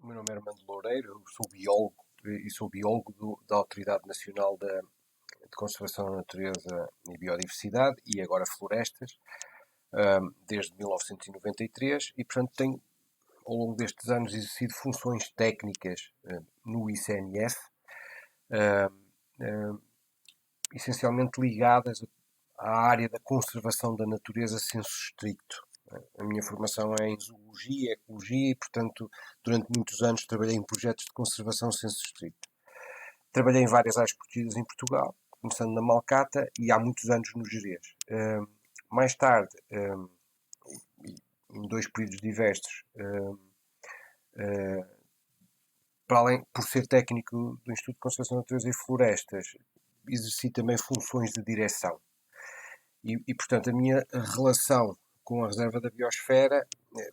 meu nome é Armando Loureiro, eu sou biólogo e sou biólogo da Autoridade Nacional de Conservação da Natureza e Biodiversidade e agora Florestas, desde 1993 e, portanto, tenho ao longo destes anos exercido funções técnicas no ICNF, essencialmente ligadas à área da conservação da natureza sensu stricto. A minha formação é em zoologia, ecologia e, portanto, durante muitos anos trabalhei em projetos de conservação sensu stricto. Trabalhei em várias áreas protegidas em Portugal, começando na Malcata e há muitos anos no Gerês. Mais tarde, em dois períodos diversos, para além, por ser técnico do Instituto de Conservação da Natureza e Florestas, exerci também funções de direção. E, portanto, a minha relação com a Reserva da Biosfera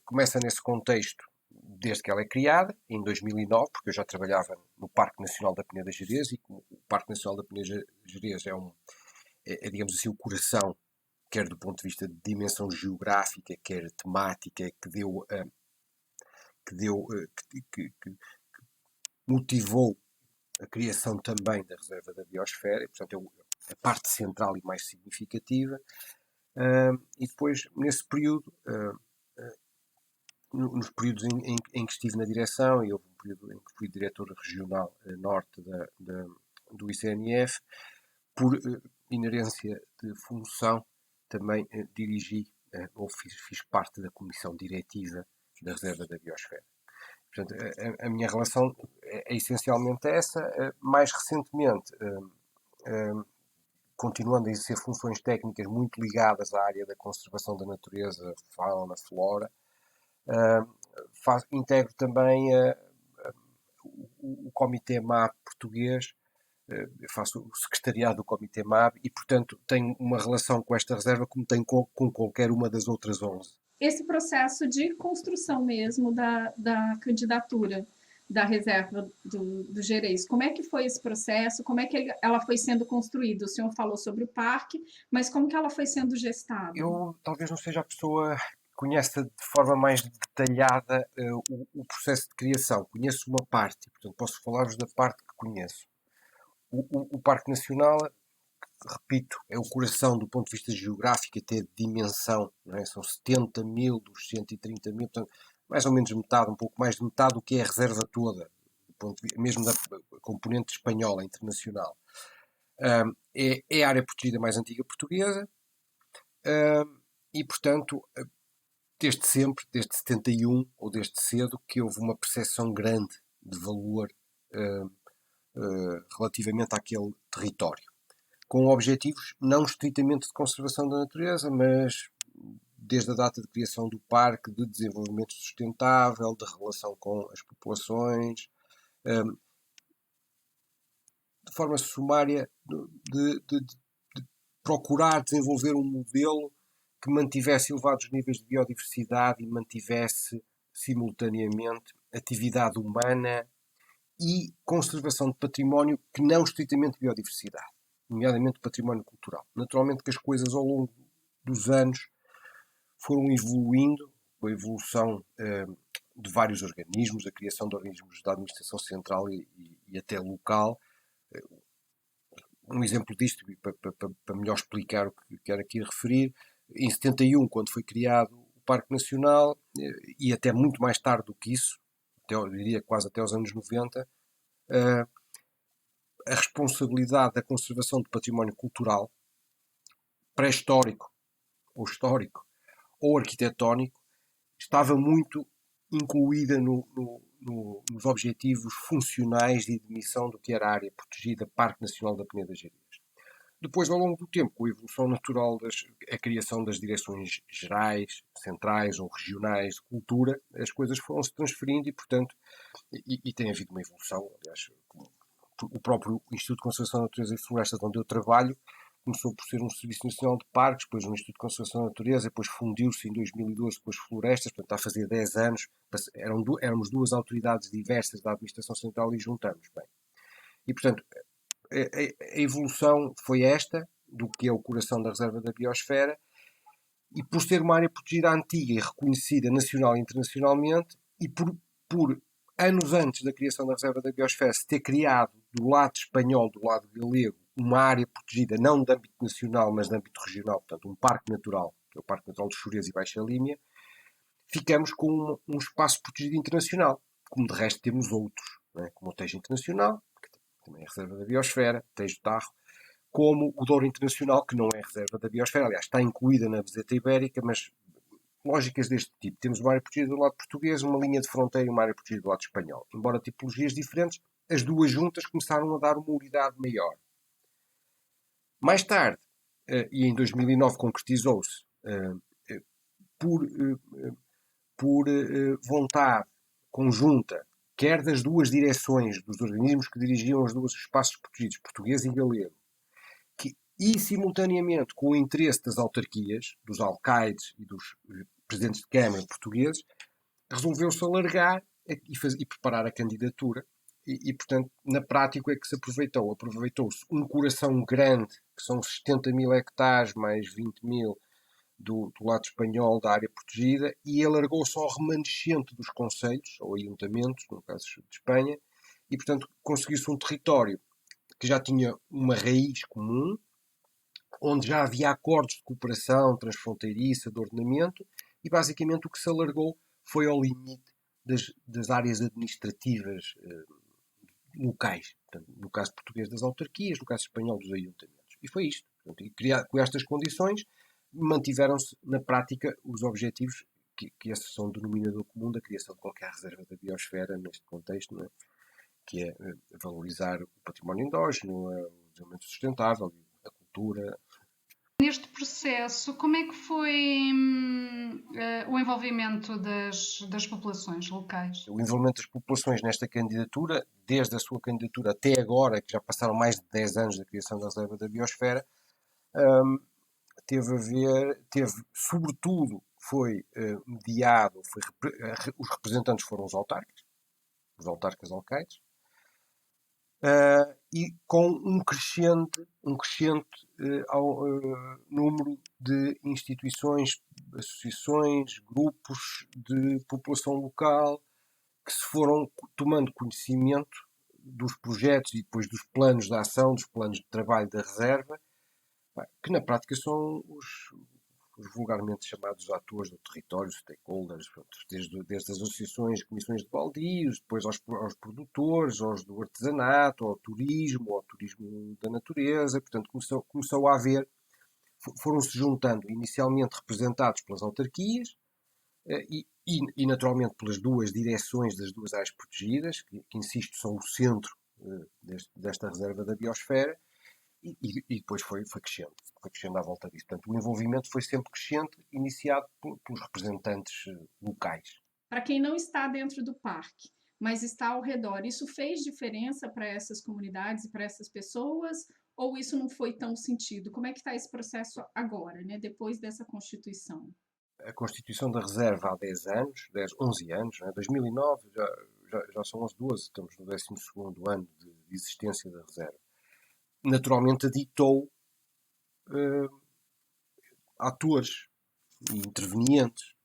começa nesse contexto, desde que ela é criada, em 2009, porque eu já trabalhava no Parque Nacional da Peneda Gerês, e o Parque Nacional da Peneda Gerês é, digamos assim, o coração, quer do ponto de vista de dimensão geográfica, quer temática, que motivou a criação também da Reserva da Biosfera, e, portanto, é a parte central e mais significativa. E depois, nesse período, nos períodos em que estive na direção, e houve um período em que fui diretor regional norte do ICNF, por inerência de função, também dirigi ou fiz parte da comissão diretiva da Reserva da Biosfera. Portanto, a minha relação é essencialmente essa. Mais recentemente, continuando a exercer funções técnicas muito ligadas à área da conservação da natureza, fauna, flora, integro também o Comitê MAB português, faço o secretariado do Comitê MAB e, portanto, tenho uma relação com esta reserva como tenho com qualquer uma das outras 11. Esse processo de construção mesmo da candidatura da reserva do Gerês, como é que foi esse processo? Como é que ela foi sendo construída? O senhor falou sobre o parque, mas como que ela foi sendo gestada? Eu talvez não seja a pessoa que conhece de forma mais detalhada o processo de criação. Conheço uma parte, portanto posso falar-vos da parte que conheço. O Parque Nacional, repito, é o coração do ponto de vista geográfico, até de dimensão, não é? São 70 mil dos 130 mil, portanto, mais ou menos metade, um pouco mais de metade do que é a reserva toda, mesmo da componente espanhola, internacional. É a área protegida mais antiga portuguesa e, portanto, desde sempre, desde 71 ou desde cedo, que houve uma percepção grande de valor relativamente àquele território, com objetivos não estritamente de conservação da natureza, mas desde a data de criação do parque, de desenvolvimento sustentável, de relação com as populações, de forma sumária, de procurar desenvolver um modelo que mantivesse elevados níveis de biodiversidade e mantivesse simultaneamente atividade humana e conservação de património que não estritamente biodiversidade, nomeadamente património cultural. Naturalmente que as coisas ao longo dos anos foram evoluindo, com a evolução de vários organismos, a criação de organismos da administração central e até local. Um exemplo disto, para melhor explicar o que quero aqui referir, em 71, quando foi criado o Parque Nacional, e até muito mais tarde do que isso, eu diria quase até os anos 90, a responsabilidade da conservação do património cultural, pré-histórico, ou histórico, ou arquitetónico, estava muito incluída nos objetivos funcionais de admissão do que era a área protegida Parque Nacional da Peneda Gerês. Depois, ao longo do tempo, com a evolução natural, a criação das direções gerais, centrais ou regionais de cultura, as coisas foram-se transferindo e, portanto, e tem havido uma evolução. Aliás, o próprio Instituto de Conservação da Natureza e Florestas, onde eu trabalho, começou por ser um Serviço Nacional de Parques, depois um Instituto de Conservação da Natureza, depois fundiu-se em 2012 com as Florestas, portanto está a fazer 10 anos, éramos duas autoridades diversas da Administração Central e juntamos. Bem. E, portanto, a evolução foi esta, do que é o coração da Reserva da Biosfera, e por ser uma área protegida antiga e reconhecida nacional e internacionalmente, e por anos antes da criação da Reserva da Biosfera, se ter criado do lado espanhol, do lado galego, uma área protegida, não de âmbito nacional, mas de âmbito regional, portanto, um parque natural, que é o Parque Natural de Xurés e Baixa Límia, ficamos com um espaço protegido internacional, como de resto temos outros, não é? Como o Tejo Internacional, que também é Reserva da Biosfera, Tejo de Tarro, como o Douro Internacional, que não é Reserva da Biosfera, aliás, está incluída na Bezeta Ibérica, mas lógicas deste tipo. Temos uma área protegida do lado português, uma linha de fronteira e uma área protegida do lado espanhol. Embora tipologias diferentes, as duas juntas começaram a dar uma unidade maior. Mais tarde, e em 2009 concretizou-se, por, por vontade conjunta, quer das duas direções dos organismos que dirigiam os dois espaços protegidos, português e galego, e simultaneamente com o interesse das autarquias, dos alcaides e dos presidentes de Câmara portugueses, resolveu-se alargar e preparar a candidatura. Portanto, na prática, é que se aproveitou? Aproveitou-se um coração grande, que são 70 mil hectares, mais 20 mil do lado espanhol da área protegida, e alargou-se ao remanescente dos concelhos, ou ayuntamentos, no caso de Espanha, e, portanto, conseguiu-se um território que já tinha uma raiz comum, onde já havia acordos de cooperação transfronteiriça, de ordenamento, e basicamente o que se alargou foi ao limite das áreas administrativas locais. Portanto, no caso português das autarquias, no caso espanhol dos ayuntamentos. E foi isto. Portanto, e com estas condições mantiveram-se na prática os objetivos que esses são o denominador comum da criação de qualquer reserva da biosfera neste contexto, não é? Que é valorizar o património endógeno, o desenvolvimento sustentável, a cultura. Neste processo, como é que foi o envolvimento das populações locais? O envolvimento das populações nesta candidatura, desde a sua candidatura até agora, que já passaram mais de 10 anos da criação da Reserva da Biosfera, sobretudo, foi mediado, os representantes foram os autarcas alcaides, e com um crescente número de instituições, associações, grupos de população local que se foram tomando conhecimento dos projetos e depois dos planos de ação, dos planos de trabalho da reserva, que na prática são os vulgarmente chamados atores do território, stakeholders, desde as associações, comissões de baldios, depois aos produtores, aos do artesanato, ao turismo da natureza. Portanto, começou a haver, foram-se juntando, inicialmente representados pelas autarquias e naturalmente pelas duas direções das duas áreas protegidas, que insisto, são o centro desta reserva da biosfera. E depois foi crescendo à volta disso. Portanto, o envolvimento foi sempre crescente, iniciado pelos representantes locais. Para quem não está dentro do parque, mas está ao redor, isso fez diferença para essas comunidades e para essas pessoas? Ou isso não foi tão sentido? Como é que está esse processo agora, né, depois dessa Constituição? A Constituição da Reserva há 10 anos, 11 anos, né? 2009, já são 11, 12, estamos no 12º ano de existência da Reserva. Naturalmente aditou atores e intervenientes.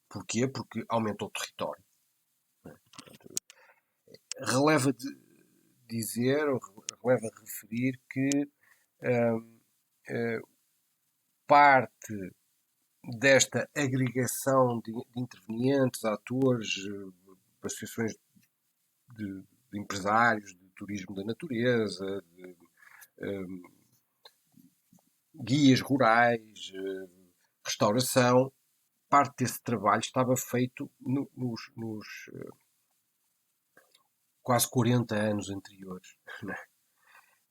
Porquê? Porque aumentou o território. Portanto, releva referir que parte desta agregação de intervenientes, atores, associações de empresários, de turismo da natureza, de guias rurais, restauração, parte desse trabalho estava feito nos quase 40 anos anteriores, né,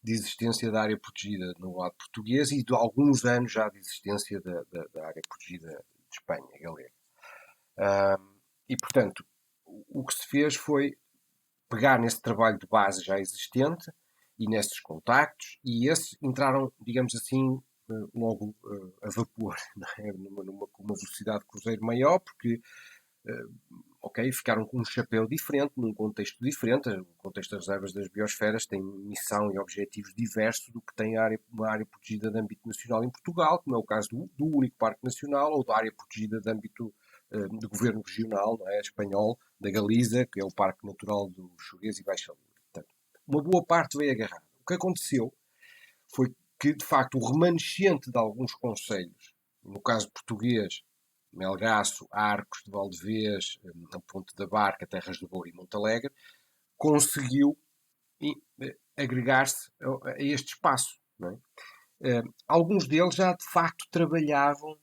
de existência da área protegida no lado português e de alguns anos já de existência da área protegida de Espanha, galega. E, portanto, o que se fez foi pegar nesse trabalho de base já existente e nesses contactos, e esses entraram, digamos assim, logo a vapor, não é? Com uma velocidade de cruzeiro maior, porque ficaram com um chapéu diferente, num contexto diferente. O contexto das reservas das biosferas tem missão e objetivos diversos do que tem uma área protegida de âmbito nacional em Portugal, como é o caso do único Parque Nacional, ou da área protegida de âmbito de governo regional, não é, espanhol, da Galiza, que é o Parque Natural do Xurés e Baixa Livre. Portanto, uma boa parte veio agarrada. O que aconteceu foi que, de facto, o remanescente de alguns concelhos, no caso português, Melgaço, Arcos de Valdevez, a Ponte da Barca, Terras do Douro e Montalegre, conseguiu agregar-se a este espaço. Não é? Alguns deles já, de facto, trabalhavam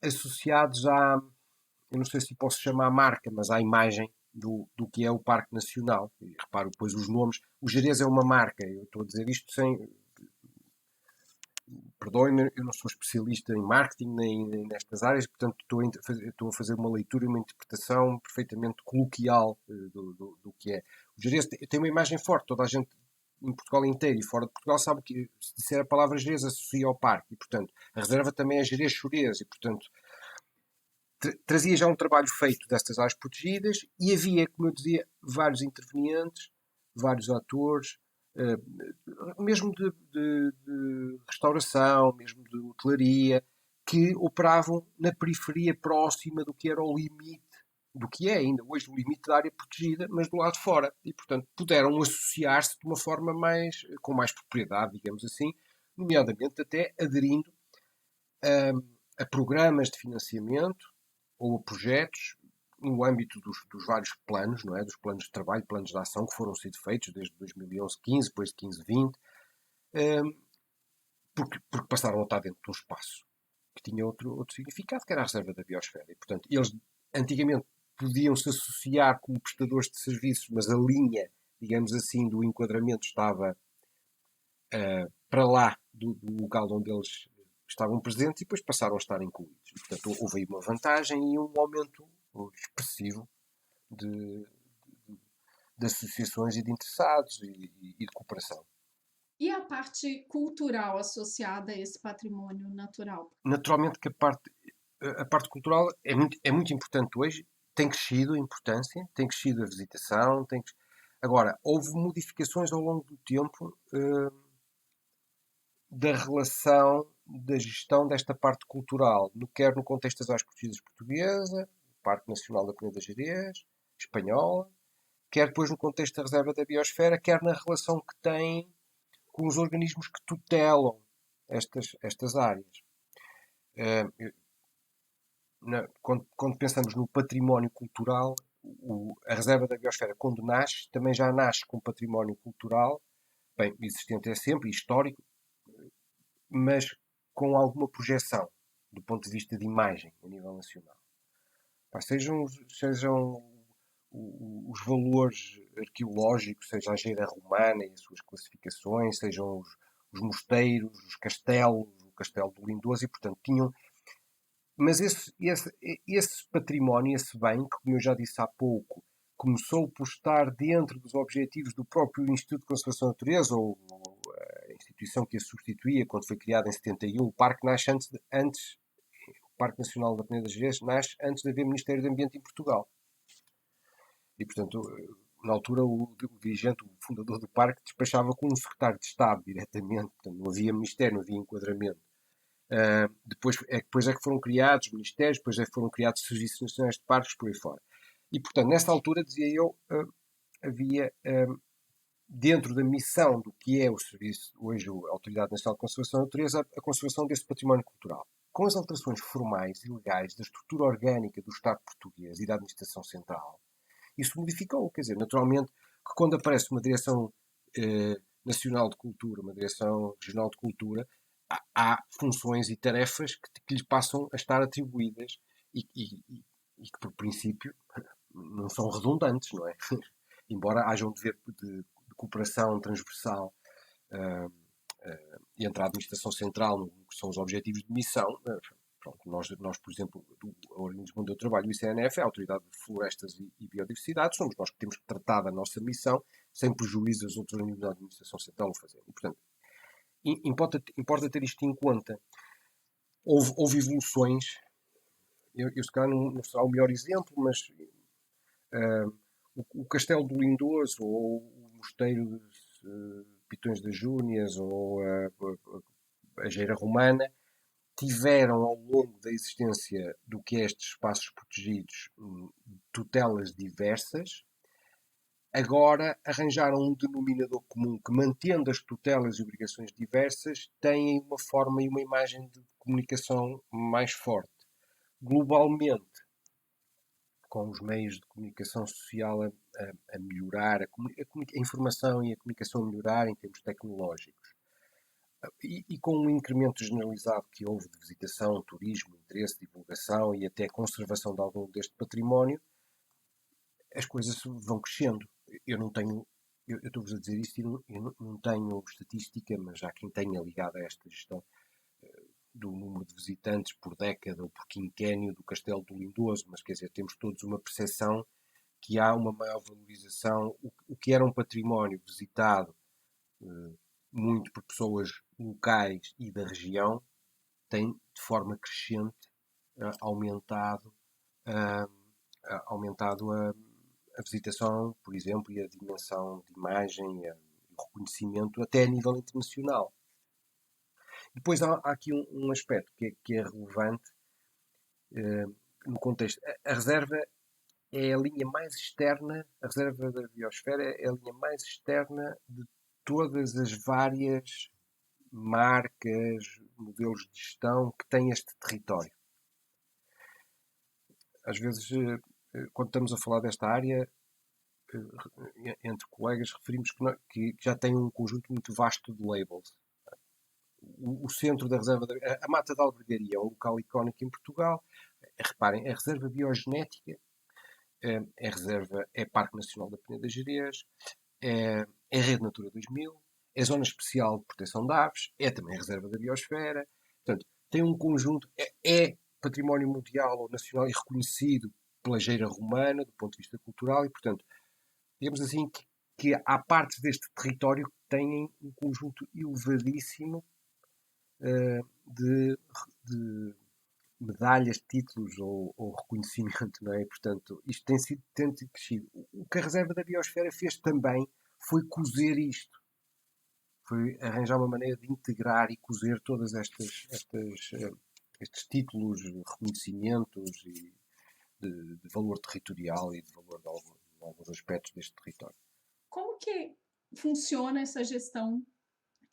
associados eu não sei se posso chamar marca, mas à imagem do que é o Parque Nacional. E reparo depois os nomes. O Gerês é uma marca. Eu estou a dizer isto sem... Perdoem-me, eu não sou especialista em marketing nem nestas áreas, portanto estou a fazer uma leitura e uma interpretação perfeitamente coloquial do que é. O Gerês tem uma imagem forte, toda a gente em Portugal inteiro e fora de Portugal sabe que se disser a palavra Gerês associa ao parque, e portanto a reserva também é Gerês-Xurés, e portanto trazia já um trabalho feito destas áreas protegidas e havia, como eu dizia, vários intervenientes, vários atores, mesmo de restauração, mesmo de hotelaria, que operavam na periferia próxima do que era o limite, do que é ainda hoje o limite da área protegida, mas do lado de fora. E, portanto, puderam associar-se de uma forma com mais propriedade, digamos assim, nomeadamente até aderindo a programas de financiamento ou a projetos no âmbito dos vários planos, não é? Dos planos de trabalho, planos de ação que foram sendo feitos desde 2011-15, depois de 15-20, porque passaram a estar dentro de um espaço que tinha outro significado, que era a reserva da biosfera. E, portanto, eles antigamente podiam se associar como prestadores de serviços, mas a linha, digamos assim, do enquadramento estava para lá do local onde eles estavam presentes e depois passaram a estar incluídos. E, portanto, houve aí uma vantagem e um aumento expressivo de associações e de interessados e de cooperação. E a parte cultural associada a esse patrimônio natural? Naturalmente que a parte cultural é muito importante hoje, tem crescido a importância, tem crescido a visitação, Agora, houve modificações ao longo do tempo da relação da gestão desta parte cultural, quer no contexto das áreas protegidas portuguesa, Parque Nacional da Peneda Gerês, espanhola, quer depois no contexto da Reserva da Biosfera, quer na relação que tem com os organismos que tutelam estas áreas. Quando pensamos no património cultural, a Reserva da Biosfera, quando nasce, também já nasce com património cultural, bem, existente é sempre, histórico, mas com alguma projeção do ponto de vista de imagem a nível nacional. Sejam os valores arqueológicos, seja a Gera Romana e as suas classificações, sejam os mosteiros, os castelos, o Castelo do Lindoso, e portanto tinham. Mas esse património, esse bem, que como eu já disse há pouco, começou por estar dentro dos objetivos do próprio Instituto de Conservação da Natureza, ou a instituição que a substituía quando foi criada em 71. O parque nasce antes o Parque Nacional da Peneda Gerês nasce antes de haver Ministério do Ambiente em Portugal. E, portanto, na altura, o dirigente, o fundador do parque, despachava com um secretário de Estado diretamente. Portanto, não havia ministério, não havia enquadramento. Depois é que foram criados ministérios, depois é que foram criados serviços nacionais de parques, por aí fora. E, portanto, nessa altura, dizia eu, havia, dentro da missão do que é o serviço, hoje a Autoridade Nacional de Conservação da Natureza, a conservação desse património cultural. Com as alterações formais e legais da estrutura orgânica do Estado português e da Administração Central, isso modificou. Quer dizer, naturalmente, que quando aparece uma direção nacional de cultura, uma direção regional de cultura, há funções e tarefas que lhes passam a estar atribuídas e que, por princípio, não são redundantes, não é? Embora haja um dever de cooperação transversal entre a Administração Central, no que são os objetivos de missão. Pronto, nós, por exemplo, o organismo onde eu trabalho, o ICNF, a Autoridade de Florestas e Biodiversidade, somos nós que temos que tratar da nossa missão sem prejuízo aos outros organismos da Administração Central o fazerem. E, portanto, importa ter isto em conta. Houve evoluções. Eu se calhar não será o melhor exemplo, mas o Castelo do Lindoso ou o Mosteiro de Pitões das Júnias ou a Geira Romana tiveram ao longo da existência do que é estes espaços protegidos tutelas diversas, agora arranjaram um denominador comum que, mantendo as tutelas e obrigações diversas, têm uma forma e uma imagem de comunicação mais forte. Globalmente, com os meios de comunicação social a melhorar, a informação e a comunicação a melhorar em termos tecnológicos, e com um incremento generalizado que houve de visitação, turismo, interesse, divulgação e até conservação de algum deste património, as coisas vão crescendo. Eu não tenho, eu estou-vos a dizer isto e não tenho estatística, mas há quem tenha ligado a esta gestão do número de visitantes por década ou por quinquênio do Castelo do Lindoso, mas quer dizer, temos todos uma percepção que há uma maior valorização. O que era um património visitado muito por pessoas locais e da região tem de forma crescente aumentado a visitação, por exemplo, e a dimensão de imagem e o reconhecimento até a nível internacional. Depois há aqui um aspecto que é relevante no contexto. A reserva é a linha mais externa, a reserva da biosfera é a linha mais externa de todas as várias marcas, modelos de gestão que têm este território. Às vezes, quando estamos a falar desta área, entre colegas, referimos que já tem um conjunto muito vasto de labels. O centro da reserva, a Mata da Albergaria é um local icónico em Portugal. Reparem, é reserva biogenética, é Parque Nacional da Peneda de Gerês, é Rede Natura 2000, é Zona Especial de Proteção de Aves, é também reserva da biosfera. Portanto, tem um conjunto, é património mundial ou nacional e reconhecido pela Geira Romana, do ponto de vista cultural, e, portanto, digamos assim, que há partes deste território que têm um conjunto elevadíssimo de medalhas, títulos ou reconhecimento, não é? Portanto, isto tem sido crescido. O que a Reserva da Biosfera fez também foi cozer isto. Foi arranjar uma maneira de integrar e cozer todas estes títulos, reconhecimentos e de valor territorial e de valor de alguns aspectos deste território. Como que funciona essa gestão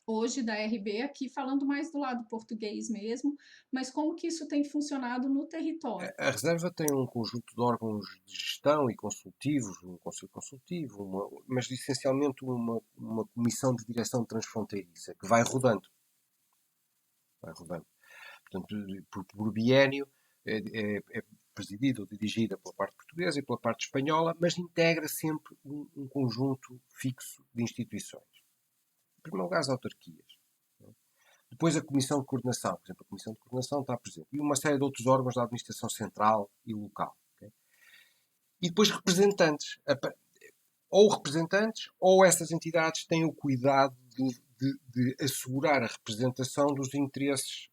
hoje da RB, aqui falando mais do lado português mesmo, mas como que isso tem funcionado no território? A Reserva tem um conjunto de órgãos de gestão e consultivos, um conselho consultivo, mas essencialmente uma comissão de direção transfronteiriça que vai rodando. Portanto, por biénio, é presidida ou dirigida pela parte portuguesa e pela parte espanhola, mas integra sempre um conjunto fixo de instituições. Em primeiro lugar, as autarquias. Depois a Comissão de Coordenação, por exemplo, a Comissão de Coordenação está presente. E uma série de outros órgãos da administração central e local. Okay? E depois representantes. Ou essas entidades têm o cuidado de assegurar a representação dos interesses,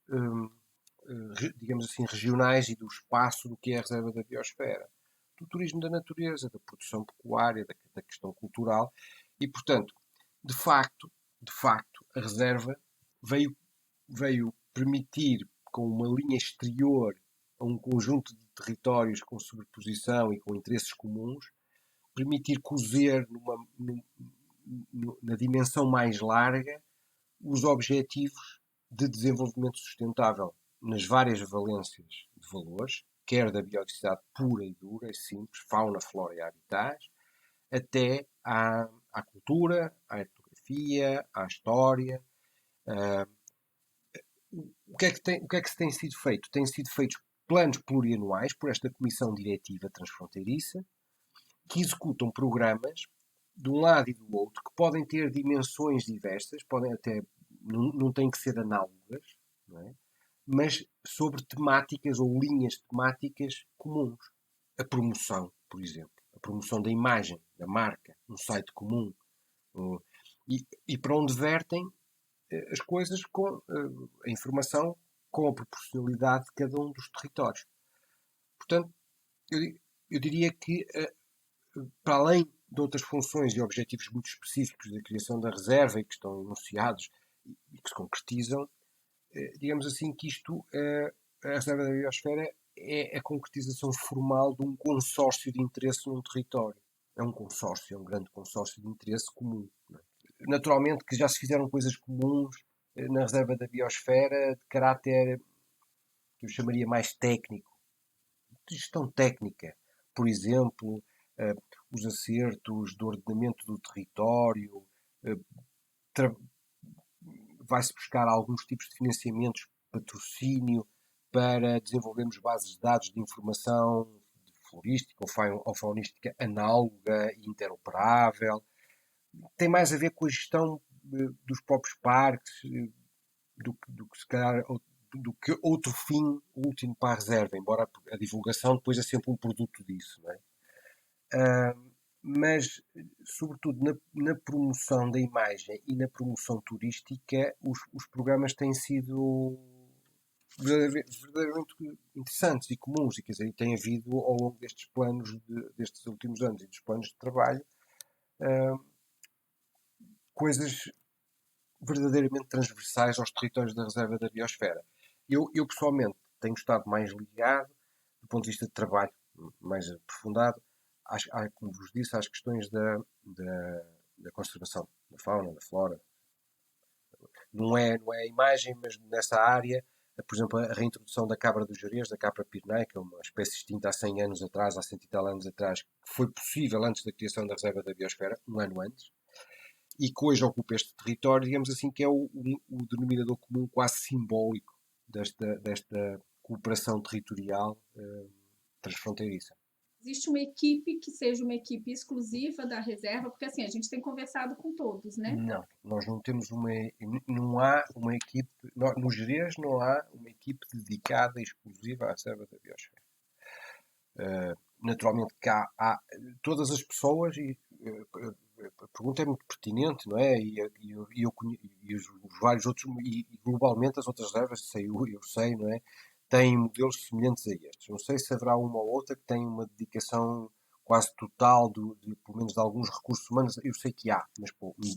digamos assim, regionais e do espaço do que é a reserva da biosfera. Do turismo da natureza, da produção pecuária, da questão cultural. E, portanto, de facto, a reserva veio permitir, com uma linha exterior a um conjunto de territórios com sobreposição e com interesses comuns, permitir cozer na dimensão mais larga os objetivos de desenvolvimento sustentável nas várias valências de valores, quer da biodiversidade pura e dura e simples, fauna, flora e habitats, até à cultura, à etnografia, à história. O que é que tem sido feito? Têm sido feitos planos plurianuais por esta Comissão Diretiva Transfronteiriça, que executam programas de um lado e do outro, que podem ter dimensões diversas, podem até, não têm que ser análogas, não é? Mas sobre temáticas ou linhas temáticas comuns. A promoção, por exemplo. A promoção da imagem, da marca, um site comum. E para onde vertem as coisas com a informação com a proporcionalidade de cada um dos territórios. Portanto, eu diria que para além de outras funções e objetivos muito específicos da criação da reserva e que estão enunciados e que se concretizam, digamos assim, que isto, a Reserva da Biosfera é a concretização formal de um consórcio de interesse num território. É um consórcio, é um grande consórcio de interesse comum. Não é? Naturalmente que já se fizeram coisas comuns na Reserva da Biosfera de caráter que eu chamaria mais técnico, de gestão técnica. Por exemplo, os acertos do ordenamento do território, vai-se buscar alguns tipos de financiamentos, patrocínio, para desenvolvermos bases de dados de informação florística ou faunística análoga e interoperável. Tem mais a ver com a gestão dos próprios parques do que se calhar do que outro fim último para a reserva, embora a divulgação depois é sempre um produto disso, não é? Mas, sobretudo, na promoção da imagem e na promoção turística, os programas têm sido verdadeiramente interessantes e comuns, e quer dizer, tem havido ao longo destes planos, destes últimos anos e dos planos de trabalho, coisas verdadeiramente transversais aos territórios da Reserva da Biosfera. Eu pessoalmente tenho estado mais ligado, do ponto de vista de trabalho mais aprofundado, como vos disse, às questões da conservação da fauna, da flora. Não é a imagem, mas nessa área, por exemplo, a reintrodução da cabra dos Jerez, da capra pirnaica, uma espécie extinta há 100 anos atrás, há 100 e tal anos atrás, que foi possível antes da criação da Reserva da Biosfera, um ano antes, e que hoje ocupa este território, digamos assim, que é o denominador comum quase simbólico desta cooperação territorial transfronteiriça. Existe uma equipe que seja uma equipe exclusiva da reserva? Porque assim, a gente tem conversado com todos, né? Não, nós não temos não há uma equipe, no Gerês não há uma equipe dedicada exclusiva à reserva da biosfera. Naturalmente que há todas as pessoas, e a pergunta é muito pertinente, não é? E os vários outros, e globalmente as outras reservas, eu sei, não é? Têm modelos semelhantes a estes. Não sei se haverá uma ou outra que tenha uma dedicação quase total, pelo menos de alguns recursos humanos. Eu sei que há, mas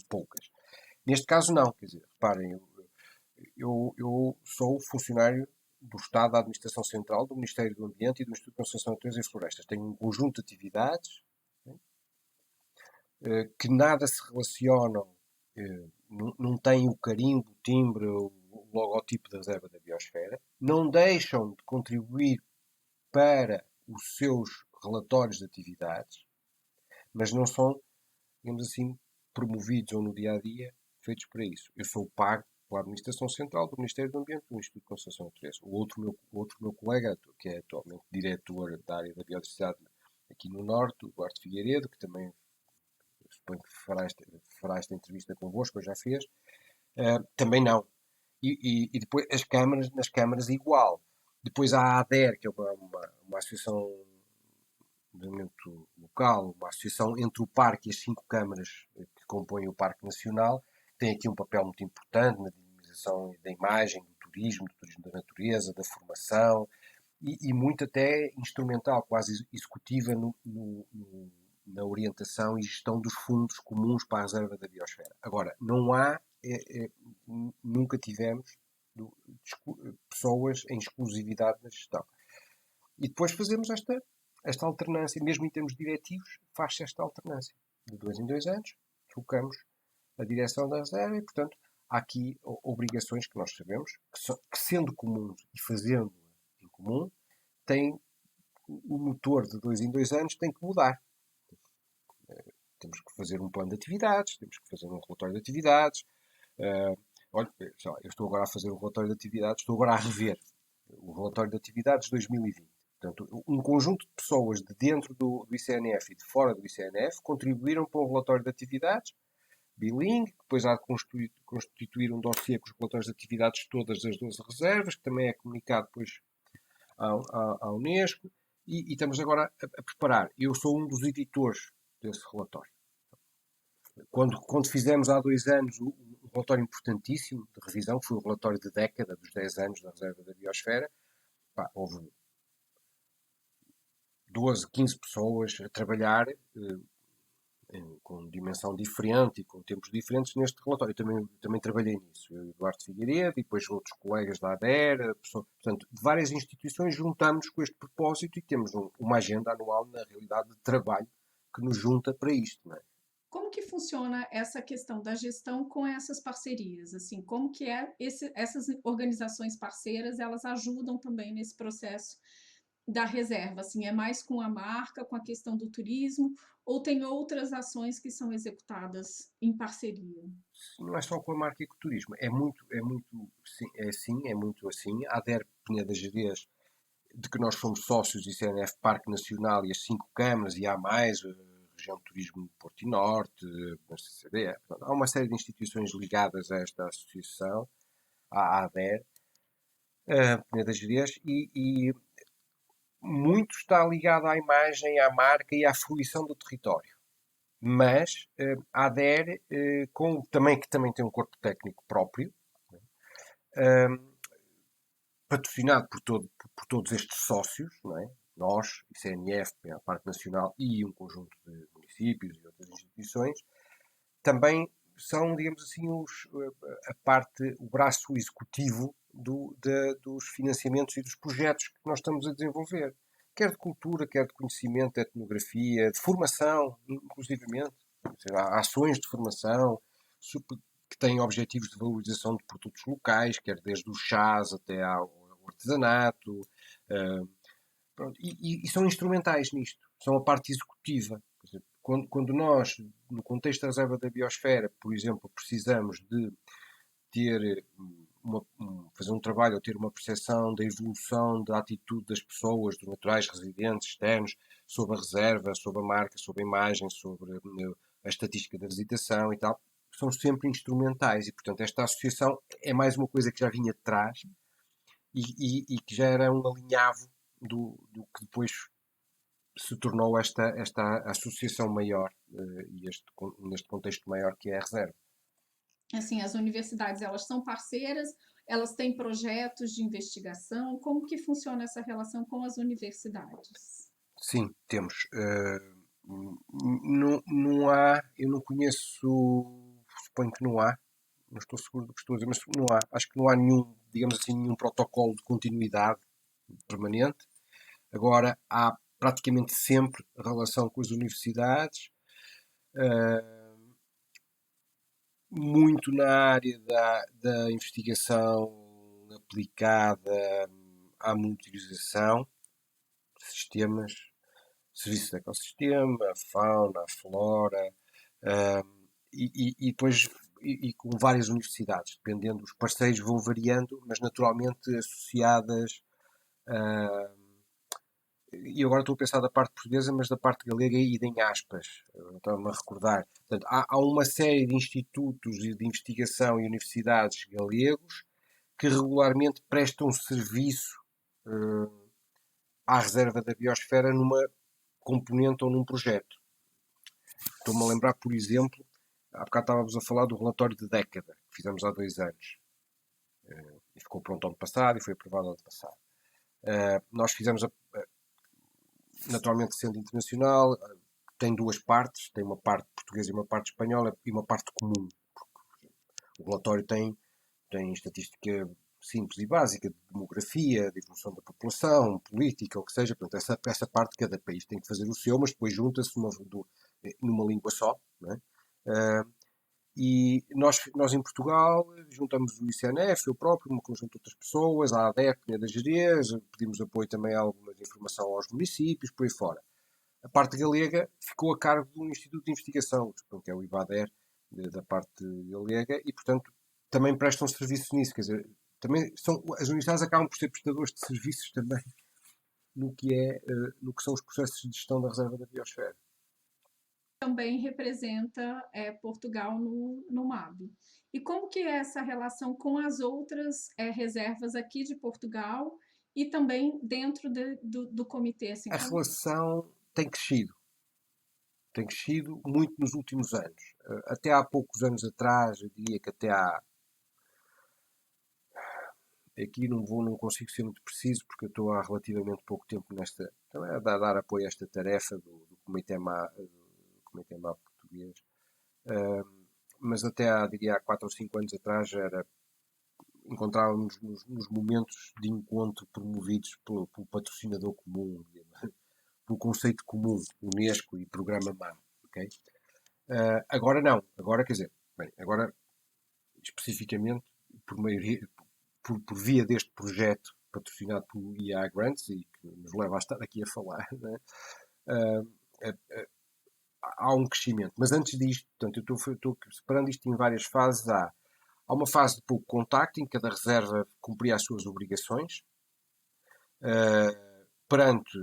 poucas. Neste caso, não. Quer dizer, reparem, eu sou funcionário do Estado da Administração Central, do Ministério do Ambiente e do Instituto de Conservação da Natureza e Florestas. Tenho um conjunto de atividades que nada se relacionam, não têm o carimbo, o timbre, o logotipo da Reserva da Biosfera, não deixam de contribuir para os seus relatórios de atividades, mas não são, digamos assim, promovidos ou no dia-a-dia feitos para isso. Eu sou pago pela Administração Central do Ministério do Ambiente e do Instituto de Conservação da Natureza. O outro meu colega, que é atualmente diretor da área da biodiversidade aqui no Norte, o Duarte Figueiredo, que também suponho que fará esta entrevista convosco, ou já fez, também não. E depois nas câmaras igual. Depois há a ADER, que é uma associação de desenvolvimento local, uma associação entre o parque e as 5 câmaras que compõem o Parque Nacional, tem aqui um papel muito importante na dinamização da imagem, do turismo da natureza, da formação, e muito até instrumental, quase executiva na orientação e gestão dos fundos comuns para a Reserva da Biosfera. Agora, não há, nunca tivemos pessoas em exclusividade na gestão. E depois fazemos esta alternância, mesmo em termos diretivos, faz-se esta alternância. De 2 em 2 anos, trocamos a direção da reserva e, portanto, há aqui obrigações que nós sabemos que sendo comuns e fazendo em comum, o motor de 2 em 2 anos tem que mudar. Temos que fazer um plano de atividades, temos que fazer um relatório de atividades. Olha, eu estou agora a fazer um relatório de atividades, estou agora a rever o relatório de atividades de 2020. Portanto, um conjunto de pessoas de dentro do ICNF e de fora do ICNF contribuíram para um relatório de atividades bilingue, que depois há de constituir um dossiê com os relatórios de atividades de todas as 12 reservas, que também é comunicado depois à Unesco, e estamos agora a preparar. Eu sou um dos editores desse relatório. Quando fizemos há 2 anos um relatório importantíssimo de revisão, que foi o relatório de década dos 10 anos da Reserva da Biosfera, houve 12, 15 pessoas a trabalhar com dimensão diferente e com tempos diferentes neste relatório. Eu também trabalhei nisso. Eu, Eduardo Figueiredo e depois outros colegas da ADER, portanto, de várias instituições juntamos com este propósito e temos uma agenda anual, na realidade, de trabalho que nos junta para isto. Não é? Como que funciona essa questão da gestão com essas parcerias? Assim, como que essas organizações parceiras, elas ajudam também nesse processo da reserva? Assim, é mais com a marca, com a questão do turismo, ou tem outras ações que são executadas em parceria? Não é só com a marca e com o turismo. É muito assim. A ADER Peneda Gerês, de que nós somos sócios, e CNF Parque Nacional e as 5 câmaras, e há mais, a Região de Turismo Porto e Norte, a CCDE. Há uma série de instituições ligadas a esta associação, à ADER, Peneda Gerês, e muito está ligado à imagem, à marca e à fruição do território. Mas a ADER, que também tem um corpo técnico próprio, patrocinado por todos estes sócios, não é? Nós, ICNF, a Parque Nacional e um conjunto de municípios e outras instituições, também são, digamos assim, o braço executivo dos financiamentos e dos projetos que nós estamos a desenvolver. Quer de cultura, quer de conhecimento, de etnografia, de formação, inclusivamente. Há ações de formação que têm objetivos de valorização de produtos locais, quer desde os chás até ao artesanato. E são instrumentais nisto. São a parte executiva. Quando nós, no contexto da reserva da biosfera, por exemplo, precisamos de ter fazer um trabalho ou ter uma percepção da evolução da atitude das pessoas, dos naturais residentes externos, sobre a reserva, sobre a marca, sobre a imagem, sobre a estatística da visitação e tal, são sempre instrumentais e, portanto, esta associação é mais uma coisa que já vinha de trás e que já era um alinhavo do que depois se tornou esta associação maior e neste contexto maior que é a reserva. Assim, as universidades, elas são parceiras, elas têm projetos de investigação, como que funciona essa relação com as universidades? Sim, temos. Não há, eu não conheço, suponho que não há, não estou seguro do que estou a dizer, mas não há, acho que não há nenhum, digamos assim, nenhum protocolo de continuidade permanente. Agora, há praticamente sempre relação com as universidades, muito na área da investigação aplicada à monitorização de sistemas, serviços de ecossistema, a fauna, a flora, e depois com várias universidades, dependendo, os parceiros vão variando, mas naturalmente associadas e agora estou a pensar da parte portuguesa, mas da parte galega e em aspas, estava-me a recordar. Portanto, há uma série de institutos de investigação e universidades galegos que regularmente prestam serviço à reserva da biosfera numa componente ou num projeto. Estou-me a lembrar, por exemplo, há bocado estávamos a falar do relatório de década que fizemos há 2 anos. E ficou pronto ano passado e foi aprovado ano passado. Nós fizemos, naturalmente sendo internacional, tem 2 partes, tem uma parte portuguesa e uma parte espanhola e uma parte comum. O relatório tem estatística simples e básica de demografia, de evolução da população, política, o que seja. Portanto, essa parte cada país tem que fazer o seu, mas depois junta-se numa língua só. Não é? E nós em Portugal juntamos o ICNF, eu próprio, um conjunto de outras pessoas, a ADEC, Peneda Gerês, pedimos apoio também a alguma informação aos municípios, por aí fora. A parte galega ficou a cargo do Instituto de Investigação, que é o IBADER, da parte galega, e portanto também prestam serviços nisso, quer dizer, também as universidades acabam por ser prestadores de serviços também no que são os processos de gestão da reserva da biosfera. Também representa Portugal no MAB. E como que é essa relação com as outras reservas aqui de Portugal e também dentro do comitê? Assim, a relação tem crescido muito nos últimos anos. Até há poucos anos atrás, eu diria que até há... Aqui não consigo ser muito preciso porque eu estou há relativamente pouco tempo também a dar apoio a esta tarefa do Comitê MAP português. Mas até diria, há 4 ou 5 anos atrás encontrávamos nos momentos de encontro promovidos pelo patrocinador comum, pelo conceito comum, Unesco e Programa MAN. Okay? Agora não. Agora, quer dizer, agora especificamente por via deste projeto patrocinado pelo EA Grants e que nos leva a estar aqui a falar, né? Há um crescimento. Mas antes disto, portanto, eu estou separando isto em várias fases. Há uma fase de pouco contacto, em que cada reserva cumpria as suas obrigações perante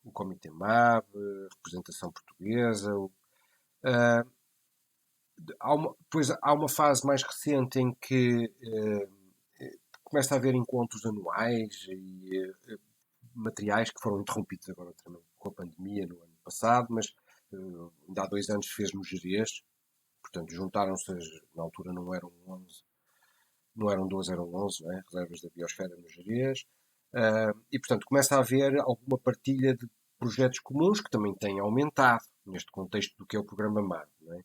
o Comitê MAB, a representação portuguesa. Depois há uma fase mais recente em que começa a haver encontros anuais e materiais que foram interrompidos agora também com a pandemia no ano passado, mas ainda há 2 anos fez no Gerês. Portanto, juntaram-se, na altura não eram 11, não eram 12, eram 11, né? Reservas da biosfera no Gerês. E, portanto, começa a haver alguma partilha de projetos comuns que também têm aumentado neste contexto do que é o programa MAR. Né?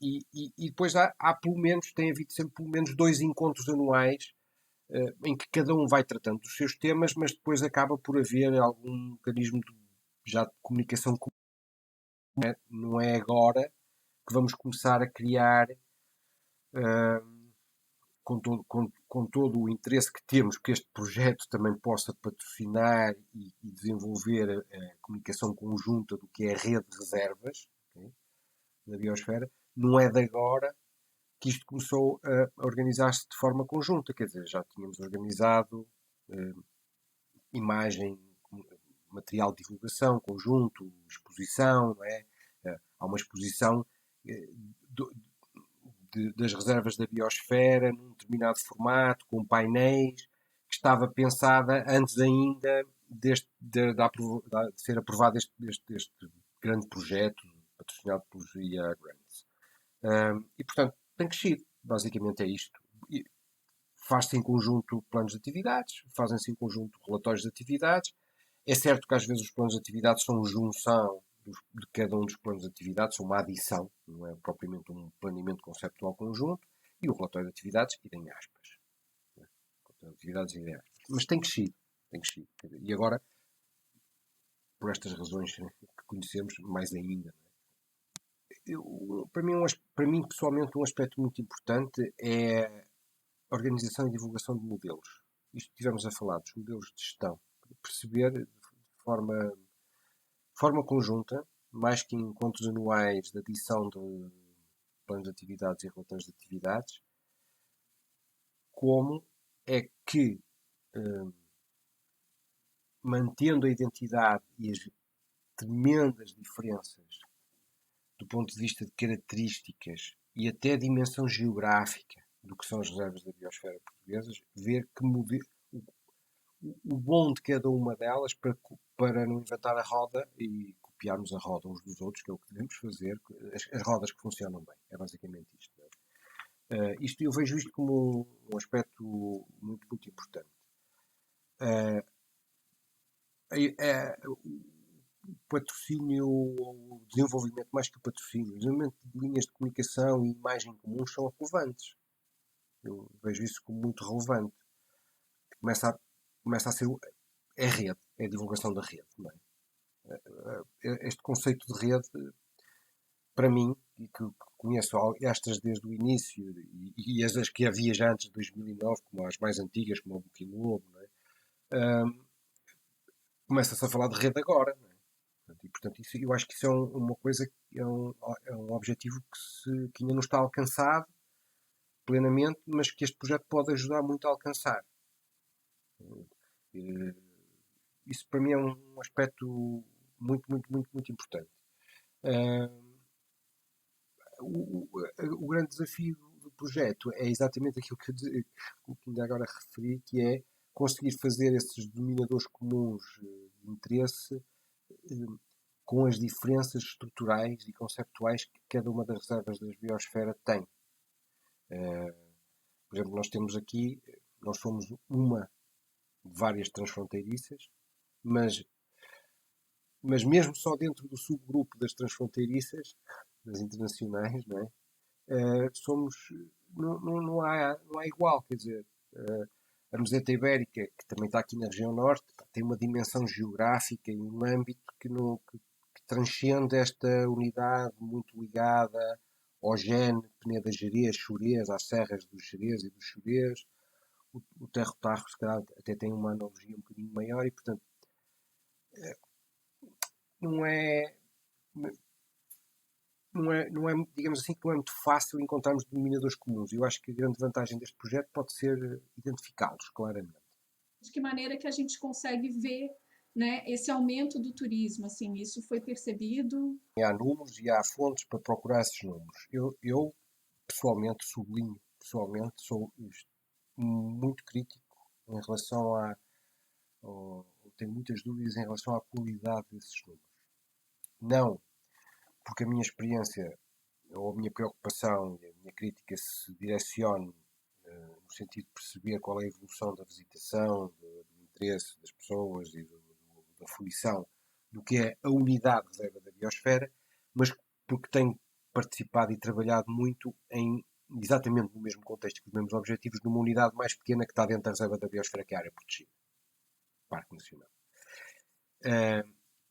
E depois há pelo menos, tem havido sempre pelo menos 2 encontros anuais em que cada um vai tratando dos seus temas, mas depois acaba por haver algum mecanismo já de comunicação comum. Não é agora que vamos começar a criar, com todo o interesse que temos que este projeto também possa patrocinar e desenvolver a comunicação conjunta do que é a rede de reservas, okay, na biosfera. Não é de agora que isto começou a organizar-se de forma conjunta, quer dizer, já tínhamos organizado imagem, material de divulgação conjunto, exposição, não é? Há uma exposição das reservas da biosfera num determinado formato, com painéis, que estava pensada antes ainda de ser aprovado este grande projeto patrocinado pelos EA Grants. E, portanto, tem crescido. Basicamente é isto. Faz-se em conjunto planos de atividades, fazem-se em conjunto relatórios de atividades. É certo que às vezes os planos de atividades são junção de cada um dos planos de atividades, são uma adição, não é propriamente um planeamento conceptual conjunto, e o relatório de atividades, idem aspas. Relatório de atividades, idem aspas. Mas tem crescido, tem crescido. E agora, por estas razões que conhecemos, mais ainda. Para mim, pessoalmente, um aspecto muito importante é a organização e divulgação de modelos. Isto que estivemos a falar, dos modelos de gestão. Perceber de forma conjunta, mais que em encontros anuais de adição de planos de atividades e relatórios de atividades, como é que, mantendo a identidade e as tremendas diferenças do ponto de vista de características e até dimensão geográfica do que são as reservas da biosfera portuguesas, ver que o bom de cada uma delas para não inventar a roda e copiarmos a roda uns dos outros, que é o que devemos fazer, as rodas que funcionam bem. É basicamente isto. Isto eu vejo isto como um aspecto muito, muito importante. O patrocínio, o desenvolvimento, mais que o patrocínio, o desenvolvimento de linhas de comunicação e imagem comuns são relevantes. Eu vejo isso como muito relevante. Começa a ser é rede, é a divulgação da rede. Não é? Este conceito de rede, para mim, e que conheço estas desde o início, e as que havia já antes de 2009, como as mais antigas, como o Booking Globo, não é? Começa-se a falar de rede agora. Não é? E, portanto, eu acho que isso é uma coisa, é um objetivo que ainda não está alcançado plenamente, mas que este projeto pode ajudar muito a alcançar. Isso para mim é um aspecto muito, muito, muito, muito importante. O grande desafio do projeto é exatamente aquilo que ainda agora referi, que é conseguir fazer esses denominadores comuns de interesse com as diferenças estruturais e conceptuais que cada uma das reservas da biosfera tem. Por exemplo, nós somos uma de várias transfronteiriças, mas mas mesmo só dentro do subgrupo das transfronteiriças, das internacionais, não é? Somos, não há igual, quer dizer, a meseta ibérica, que também está aqui na região norte, tem uma dimensão geográfica e um âmbito que transcende esta unidade muito ligada ao Gene, Peneda Gerês, Xurês, às serras dos Gerês e dos Xurês. O Terro-Tarro, se calhar, até tem uma analogia um bocadinho maior e, portanto, não é, digamos assim, que não é muito fácil encontrarmos denominadores comuns. Eu acho que a grande vantagem deste projeto pode ser identificá-los claramente. De que maneira que a gente consegue ver, né, esse aumento do turismo? Assim, isso foi percebido? Há números e há fontes para procurar esses números. Eu pessoalmente, sublinho, pessoalmente, sou muito crítico em relação tenho muitas dúvidas em relação à qualidade desses números. Não porque a minha experiência ou a minha preocupação e a minha crítica se direcione no sentido de perceber qual é a evolução da visitação, do interesse das pessoas e da fruição do que é a unidade de reserva da biosfera, mas porque tenho participado e trabalhado muito em exatamente no mesmo contexto e com os mesmos objetivos numa unidade mais pequena que está dentro da reserva da biosfera, que é a área protegida, Parque Nacional.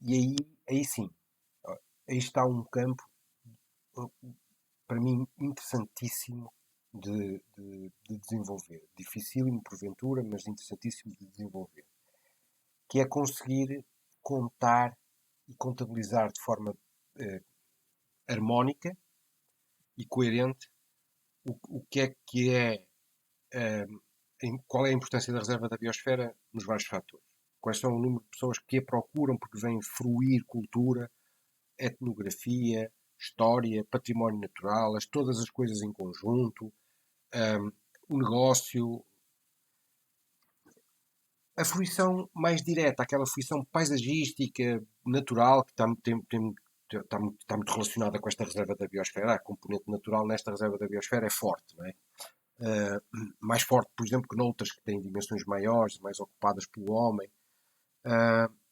E aí sim, aí está um campo para mim interessantíssimo de desenvolver. Dificílimo porventura, mas interessantíssimo de desenvolver. Que é conseguir contar e contabilizar de forma harmónica e coerente o que é qual é a importância da reserva da biosfera nos vários fatores. Quais são o número de pessoas que a procuram porque vêm fruir cultura, etnografia, história, património natural, todas as coisas em conjunto, o negócio, a fruição mais direta, aquela fruição paisagística, natural, que está muito relacionada com esta reserva da biosfera. A componente natural nesta reserva da biosfera é forte, não é? Mais forte, por exemplo, que noutras que têm dimensões maiores, mais ocupadas pelo homem,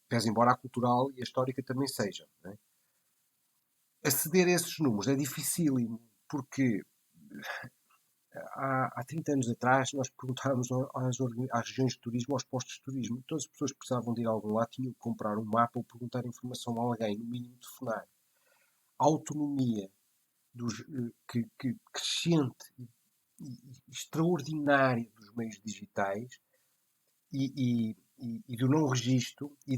pese embora a cultural e a histórica também sejam. Não é? Aceder a esses números é dificílimo, porque há 30 anos atrás nós perguntávamos às regiões de turismo, aos postos de turismo, e todas as pessoas que precisavam de ir a algum lado tinham que comprar um mapa ou perguntar informação a alguém, no mínimo telefonar. A autonomia crescente e extraordinária dos meios digitais e do não registro e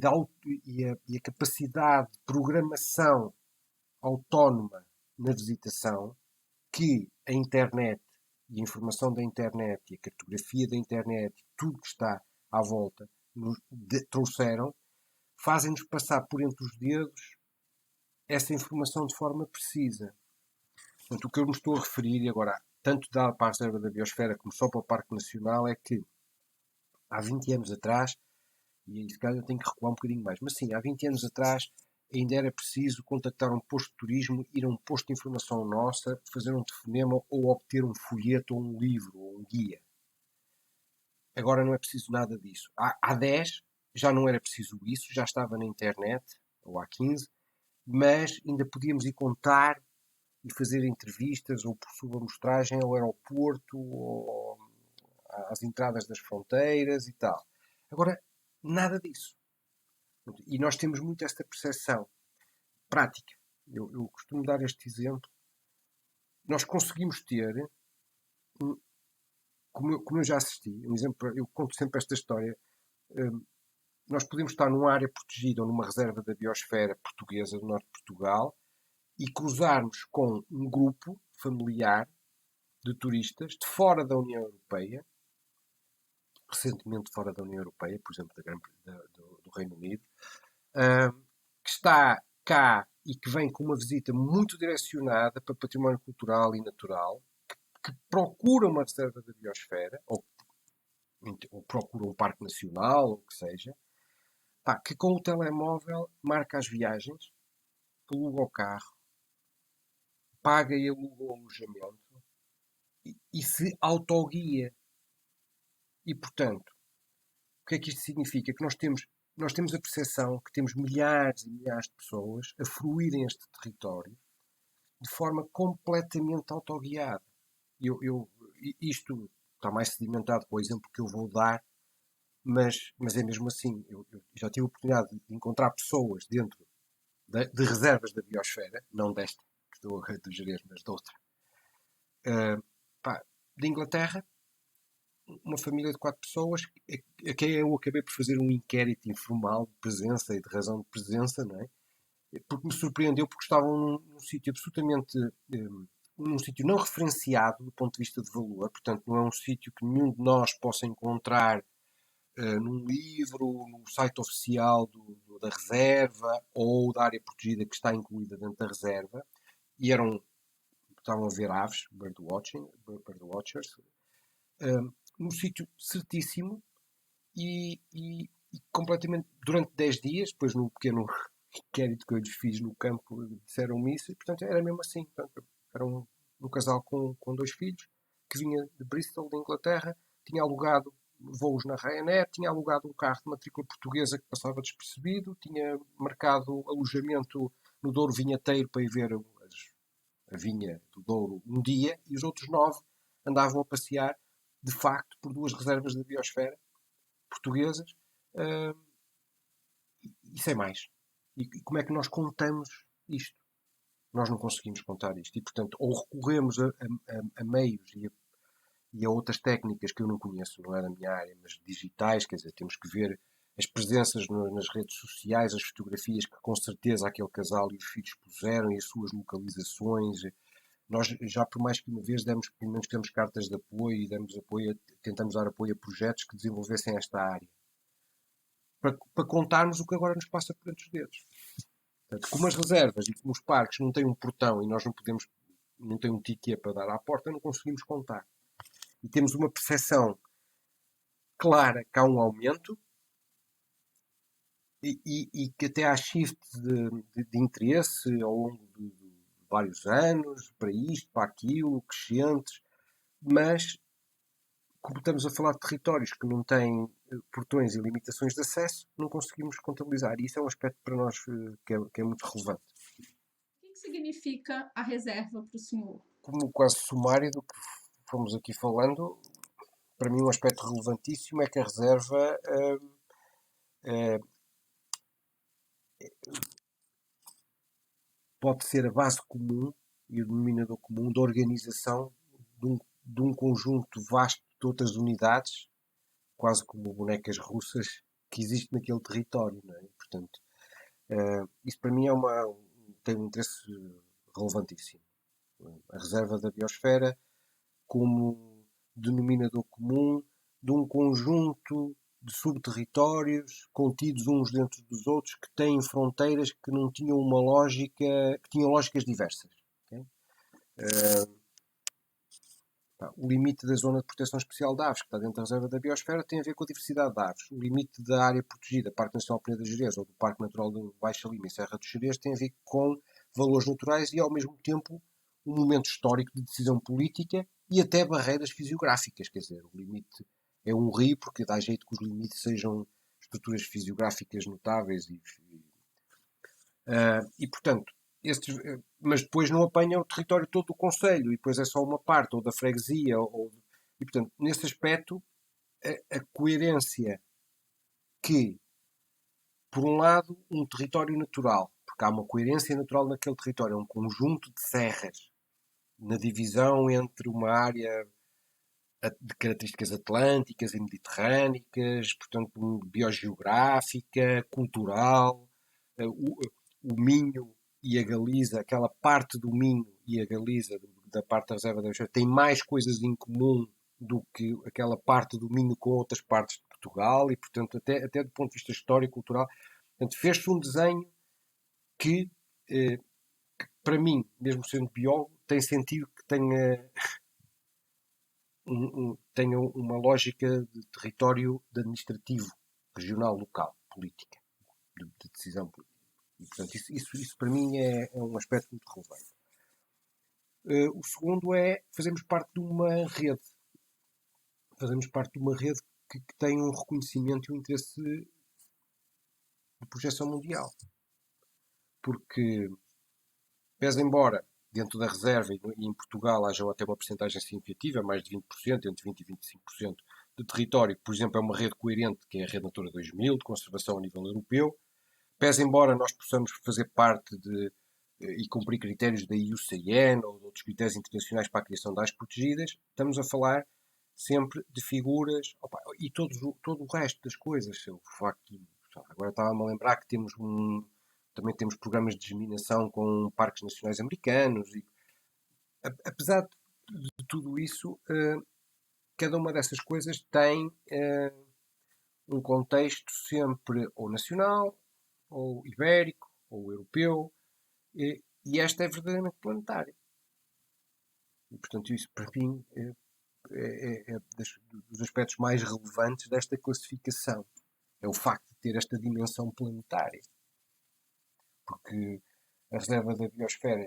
a capacidade de programação autónoma na visitação que a internet e a informação da internet e a cartografia da internet, tudo que está à volta, trouxeram, fazem-nos passar por entre os dedos essa informação de forma precisa. Portanto, o que eu me estou a referir, e agora, tanto para a Reserva da Biosfera como só para o Parque Nacional, é que há 20 anos atrás, e aí se calhar eu tenho que recuar um bocadinho mais, mas sim, há 20 anos atrás ainda era preciso contactar um posto de turismo, ir a um posto de informação nossa, fazer um telefonema ou obter um folheto ou um livro ou um guia. Agora não é preciso nada disso. Há 10 já não era preciso isso, já estava na internet, ou há 15, mas ainda podíamos ir contar e fazer entrevistas ou por subamostragem ao aeroporto ou às entradas das fronteiras e tal. Agora, nada disso. E nós temos muito esta percepção prática. Eu costumo dar este exemplo. Nós conseguimos ter, como eu já assisti, um exemplo, eu conto sempre esta história, nós podemos estar numa área protegida ou numa reserva da biosfera portuguesa do norte de Portugal e cruzarmos com um grupo familiar de turistas de fora da União Europeia, recentemente fora da União Europeia, por exemplo, do Reino Unido, que está cá e que vem com uma visita muito direcionada para património cultural e natural, que procura uma reserva da biosfera, ou procura um parque nacional, ou o que seja, que com o telemóvel marca as viagens, aluga o carro, paga e aluga o alojamento e se autoguia. E, portanto, o que é que isto significa? Que nós temos nós temos a percepção que temos milhares e milhares de pessoas a fruírem este território de forma completamente autoguiada. Isto está mais sedimentado com o exemplo que eu vou dar, mas é mesmo assim. Eu já tive a oportunidade de encontrar pessoas dentro de reservas da biosfera, não desta, que estou a Jerez, mas de outra, de Inglaterra, uma família de 4 pessoas, a quem eu acabei por fazer um inquérito informal de presença e de razão de presença, não é? Porque me surpreendeu, porque estavam num sítio absolutamente num sítio não referenciado do ponto de vista de valor, portanto não é um sítio que nenhum de nós possa encontrar num livro, no site oficial da reserva ou da área protegida que está incluída dentro da reserva, e estavam a ver aves, birdwatchers, num sítio certíssimo e completamente durante 10 dias, depois num pequeno inquérito que eu lhes fiz no campo, disseram-me isso, e portanto era mesmo assim. Portanto, era um casal com 2 filhos que vinha de Bristol, da Inglaterra, tinha alugado voos na Ryanair, tinha alugado um carro de matrícula portuguesa que passava despercebido, tinha marcado alojamento no Douro Vinheteiro para ir ver a vinha do Douro um dia, e os outros 9 andavam a passear, de facto, por 2 reservas da biosfera portuguesas, uh, e sem mais. E como é que nós contamos isto? Nós não conseguimos contar isto. E, portanto, ou recorremos a meios e a outras técnicas que eu não conheço, não é da minha área, mas digitais, quer dizer, temos que ver as presenças nas redes sociais, as fotografias que com certeza aquele casal e os filhos puseram e as suas localizações. Nós já por mais que uma vez pelo menos temos cartas de apoio e tentamos dar apoio a projetos que desenvolvessem esta área. Para contarmos o que agora nos passa por entre os dedos. Portanto, como as reservas e como os parques não têm um portão e nós não tem um ticket para dar à porta, não conseguimos contar. E temos uma percepção clara que há um aumento e que até há shift de interesse ao longo de vários anos, para isto, para aquilo, crescentes, mas como estamos a falar de territórios que não têm portões e limitações de acesso, não conseguimos contabilizar. E isso é um aspecto para nós que é muito relevante. O que significa a reserva para o senhor? Como quase sumário do que fomos aqui falando, para mim um aspecto relevantíssimo é que a reserva pode ser a base comum e o denominador comum da organização de um conjunto vasto de outras unidades, quase como bonecas russas, que existe naquele território. Não é? Portanto, isso para mim tem um interesse relevantíssimo. A reserva da biosfera como denominador comum de um conjunto de subterritórios contidos uns dentro dos outros que têm fronteiras que não tinham uma lógica, que tinham lógicas diversas. Okay? O limite da zona de proteção especial de aves, que está dentro da reserva da biosfera, tem a ver com a diversidade de aves. O limite da área protegida, Parque Nacional Peneda Gerês ou do Parque Natural de Baixa Lima e Serra do Xerez, tem a ver com valores naturais e, ao mesmo tempo, um momento histórico de decisão política e até barreiras fisiográficas. Quer dizer, o limite é um rio, porque dá jeito que os limites sejam estruturas fisiográficas notáveis e portanto, mas depois não apanha o território todo do concelho e depois é só uma parte, ou da freguesia, e portanto, nesse aspecto, a coerência que, por um lado, um território natural, porque há uma coerência natural naquele território, é um conjunto de serras, na divisão entre uma área de características atlânticas e mediterrânicas, portanto, biogeográfica, cultural, o Minho e a Galiza, aquela parte do Minho e a Galiza, da parte da reserva da Biosfera, tem mais coisas em comum do que aquela parte do Minho com outras partes de Portugal e, portanto, até do ponto de vista histórico, cultural. Portanto, fez-se um desenho que, para mim, mesmo sendo biólogo, tem sentido que tenha uma lógica de território de administrativo, regional, local, política, de decisão política. E, portanto, isso para mim é um aspecto muito relevante. O segundo é fazermos parte de uma rede. Fazemos parte de uma rede que tem um reconhecimento e um interesse de projeção mundial. Porque, pese embora dentro da reserva e em Portugal haja até uma percentagem significativa, mais de 20%, entre 20% e 25% de território, que, por exemplo, é uma rede coerente, que é a Rede Natura 2000, de conservação a nível europeu, pese embora nós possamos fazer parte e cumprir critérios da IUCN ou de outros critérios internacionais para a criação de áreas protegidas, estamos a falar sempre de figuras, e todo o resto das coisas. O facto, agora estava-me a lembrar que também temos programas de disseminação com parques nacionais americanos. E, apesar de tudo isso, cada uma dessas coisas tem um contexto sempre ou nacional, ou ibérico, ou europeu, e esta é verdadeiramente planetária. E, portanto, isso para mim é dos aspectos mais relevantes desta classificação. É o facto de ter esta dimensão planetária. Porque a reserva da biosfera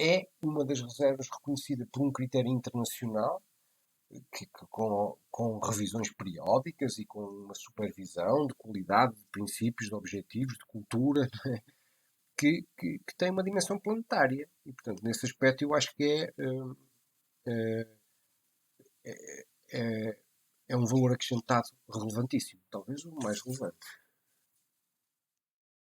é uma das reservas reconhecida por um critério internacional com revisões periódicas e com uma supervisão de qualidade, de princípios, de objetivos, de cultura, que tem uma dimensão planetária. E, portanto, nesse aspecto eu acho que é um valor acrescentado relevantíssimo, talvez o mais relevante.